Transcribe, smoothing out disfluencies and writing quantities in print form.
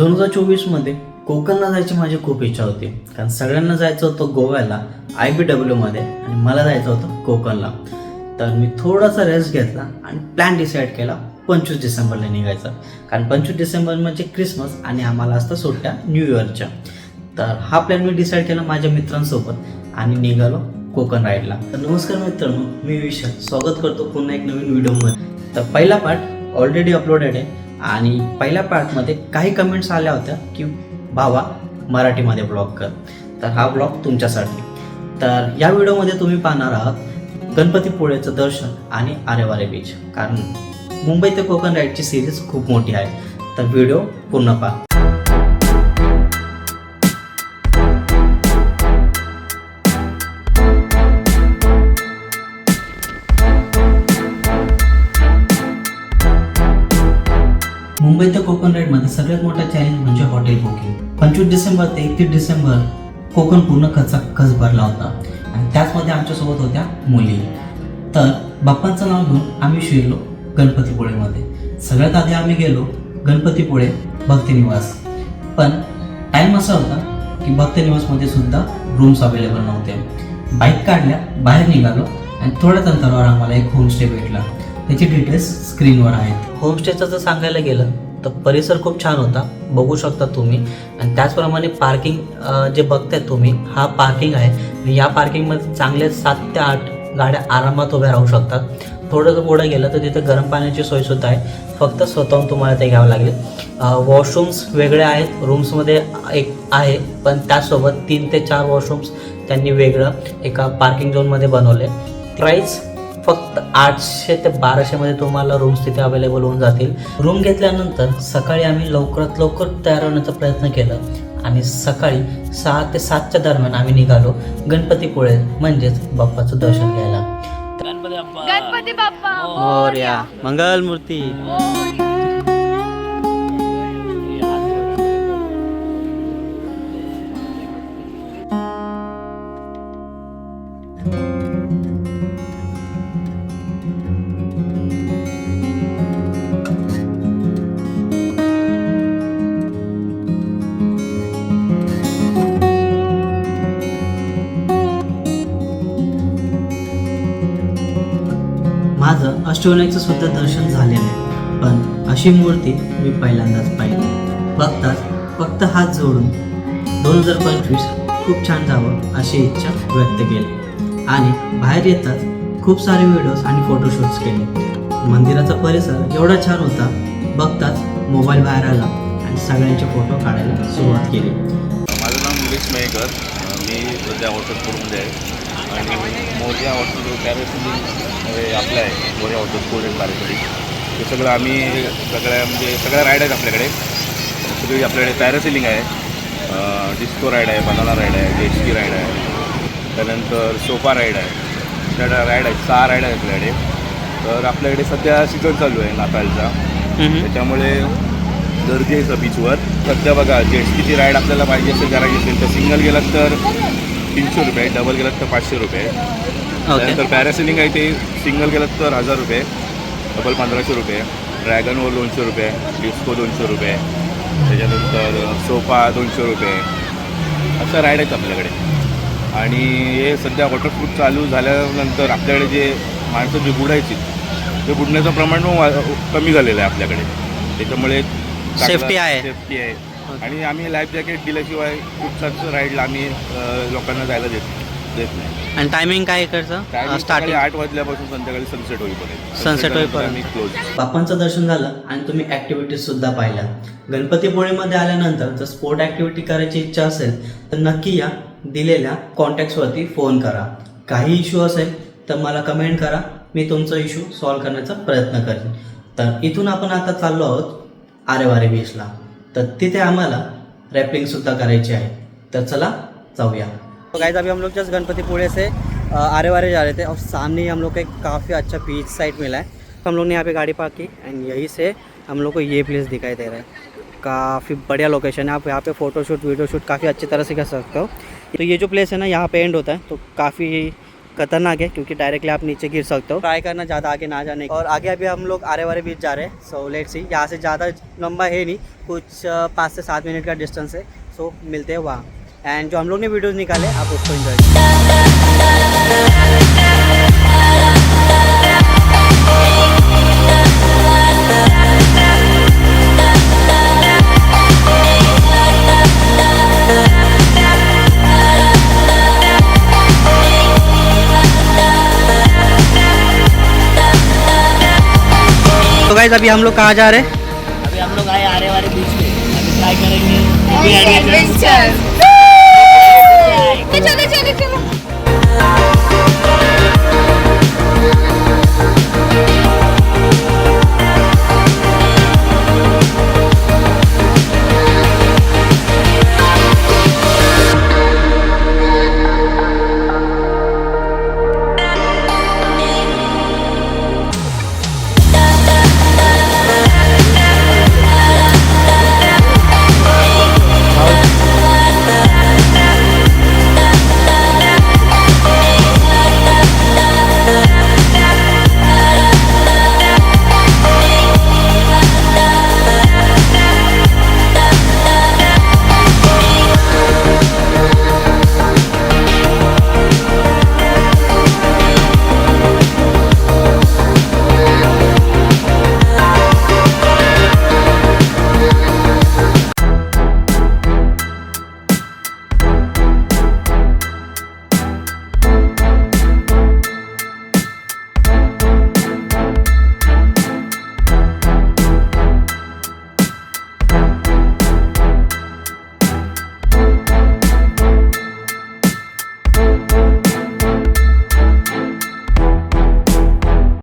2024मध्ये कोकणला जायची माझी खूप इच्छा होती, कारण सगळ्यांना जायचं होतं गोव्याला IBWमध्ये आणि मला जायचं होतं कोकणला. तर मी थोडासा रेस्ट घेतला आणि प्लॅन डिसाईड केला 25 डिसेंबरला निघायचं, कारण 25 डिसेंबर म्हणजे क्रिसमस आणि आम्हाला असतं सुट्ट्या न्यू इयरच्या. तर हा प्लॅन मी डिसाईड केला माझ्या मित्रांसोबत आणि निघालो कोकण राईडला. तर नमस्कार मित्रांनो, मी विशाल स्वागत करतो पुन्हा एक नवीन व्हिडिओमध्ये. तर पहिला पार्ट ऑलरेडी अपलोडेड आहे आणि पहिल्या पार्टमध्ये काही कमेंट्स आल्या होत्या की भावा मराठीमध्ये ब्लॉग कर, तर हा ब्लॉग तुमच्यासाठी. तर या व्हिडिओमध्ये तुम्ही पाहणार आहात गणपतीपुळेचं दर्शन आणि आरेवारे बीच, कारण मुंबई ते कोकण राईडची सिरीज खूप मोठी आहे. तर व्हिडिओ पूर्ण पहा. मुंबई ते कोकण राईडमध्ये सगळ्यात मोठा चॅलेंज म्हणजे हॉटेल बुकिंग. 25 डिसेंबर ते 31 डिसेंबर कोकण पूर्ण खचाखच भरला होता आणि त्याचमध्ये आमच्यासोबत होत्या मुली. तर बाप्पांचं नाव घेऊन आम्ही शिरलो गणपतीपुळेमध्ये. सगळ्यात आधी आम्ही गेलो गणपतीपुळे भक्तिनिवास, पण टाईम असा होता की भक्तिनिवासमध्ये सुद्धा रूम्स अवेलेबल नव्हते. बाईक काढल्या, बाहेर निघालो आणि थोड्याच अंतरावर आम्हाला एक होमस्टे भेटला. त्याची डिटेल्स स्क्रीनवर आहेत. होमस्टेचं जर सांगायला गेलं तर परिसर खूप छान होता, बघू शकता तुम्ही. आणि त्याचप्रमाणे पार्किंग जे बघताय तुम्ही, हा पार्किंग आहे आणि या पार्किंगमध्ये चांगले 7 ते 8 गाड्या आरामात उभ्या राहू शकतात. थोडं पुढे गेलं तर तिथे गरम पाण्याची सोयसुद्धा आहे, फक्त स्वतःहून तुम्हाला ते घ्यावं लागेल. वॉशरूम्स वेगळे आहेत, रूम्समध्ये एक आहे, पण त्याचसोबत 3 ते 4 वॉशरूम्स त्यांनी वेगळं एका पार्किंग झोनमध्ये बनवले. प्राईस फक्त 800 ते 1200 मध्ये तुम्हाला रूम्स तिथे अवेलेबल होऊन जातील. रूम घेतल्यानंतर सकाळी आम्ही लवकरात लवकर तयार होण्याचा प्रयत्न केला आणि सकाळी 6 ते 7च्या दरम्यान आम्ही निघालो गणपतीपुळे म्हणजेच बाप्पाचं दर्शन घ्यायला. गणपती बाप्पा मोरया, मंगलमूर्ती. माझं अष्टविनायकचं सुद्धा दर्शन झालेलं आहे, पण अशी मूर्ती मी पहिल्यांदाच पाहिली. बघताच फक्त हात जोडून 2025 खूप छान जावं अशी इच्छा व्यक्त केली आणि बाहेर येताच खूप सारे व्हिडिओज आणि फोटोशूट्स केले. मंदिराचा परिसर एवढा छान होता, बघताच मोबाईल बाहेर आला आणि सगळ्यांचे फोटो काढायला सुरुवात केली. माझं नाव निलेश मयेकर, मी सध्या वॉटरपूलमध्ये आहे आणि मोर्या वॉटर पॅरासिलिंग आपलं आहे. मोर्या वॉटरपूल आणि पॅरासिलिंग हे सगळं आम्ही सगळ्या राईड आहेत आपल्याकडे. सगळी आपल्याकडे पॅरासिलिंग आहे, डिस्को राईड आहे, बनाना राईड आहे, जेटस्की राईड आहे, त्यानंतर सोफा राईड आहे. त्या राईड आहेत, 6 राईड आहेत आपल्याकडे. तर आपल्याकडे सध्या सीझन चालू आहे नाताळचा, त्याच्यामुळे गर्दी आहे बीचवर. सध्या बघा, जेटस्कीची राईड आपल्याला पाहिजे असेल करायची असेल तर सिंगल गेलात तर 300 रुपये, डबल गेलात तर 500 रुपये. त्यानंतर पॅरासिलिंग आहे ते सिंगल गेलात तर 1000 रुपये, डबल 1500 रुपये, ड्रॅगनवर 200 रुपये, डिस्को 200 रुपये, त्याच्यानंतर सोफा 200 रुपये, अशा राईड आहेत आपल्याकडे. आणि हे सध्या वॉटरप्रूफ चालू झाल्यानंतर आपल्याकडे जे माणसं जे बुडायची ते बुडण्याचं प्रमाण कमी झालेलं आहे आपल्याकडे. त्याच्यामुळे सेफ्टी आहे. सेफ्टी आहे आणि आम्ही लाईफ जॅकेट दिल्याशिवाय कुठल्याच राईडला आम्ही लोकांना जायला देत नाही. आणि टायमिंग काय करतं? स्टार्टिंग 8 वाजल्यापासून संध्याकाळी सनसेट होईपर्यंत आम्ही क्लोज. बाप्पांचं दर्शन झालं आणि तुम्ही ॲक्टिव्हिटीज सुद्धा पाहिल्या. गणपतीपुळेमध्ये आल्यानंतर जर स्पोर्ट ॲक्टिव्हिटी करायची इच्छा असेल तर नक्की या दिलेल्या कॉन्टॅक्ट्सवरती फोन करा. काही इश्यू असेल तर मला कमेंट करा, मी तुमचा इश्यू सॉल्व्ह करण्याचा प्रयत्न करेन. तर इथून आपण आता चाललो आहोत आरेवारे बीचला, तर तिथे आम्हाला रॅपलिंगसुद्धा करायची आहे. तर चला जाऊया. तो गाइस, अभी हम लोग जस्ट गणपतीपुळे से आरेवारे जा रहे थे और सामने ही हम लोग को एक काफ़ी अच्छा बीच साइड मिला है. तो हम लोग ने यहाँ पे गाड़ी पार्क की एंड यहीं से हम लोग को ये प्लेस दिखाई दे रहा है. काफ़ी बढ़िया लोकेशन है, आप यहाँ पे फ़ोटोशूट वीडियो शूट काफ़ी अच्छी तरह से कर सकते हो. तो ये जो प्लेस है ना, यहाँ पे एंड होता है, तो काफ़ी खतरनाक है क्योंकि डायरेक्टली आप नीचे गिर सकते हो। ट्राई करना ज़्यादा आगे ना जाने की। और आगे अभी हम लोग आरे वारे बीच जा रहे हैं। सो लेट्स सी, यहाँ से ज़्यादा लंबा है नहीं, कुछ 5 से 7 मिनट का डिस्टेंस है। सो मिलते हैं वहाँ। एंड जो हम लोग ने वीडियोज़ निकाले आप उसको इन्जॉय तो गाइस अभी हम लोग कहाँ जा रहे हैं? अभी हम लोग आए आरे वारे बीच में, अभी ट्राई करेंगे एडवेंचर चलो चलो चलो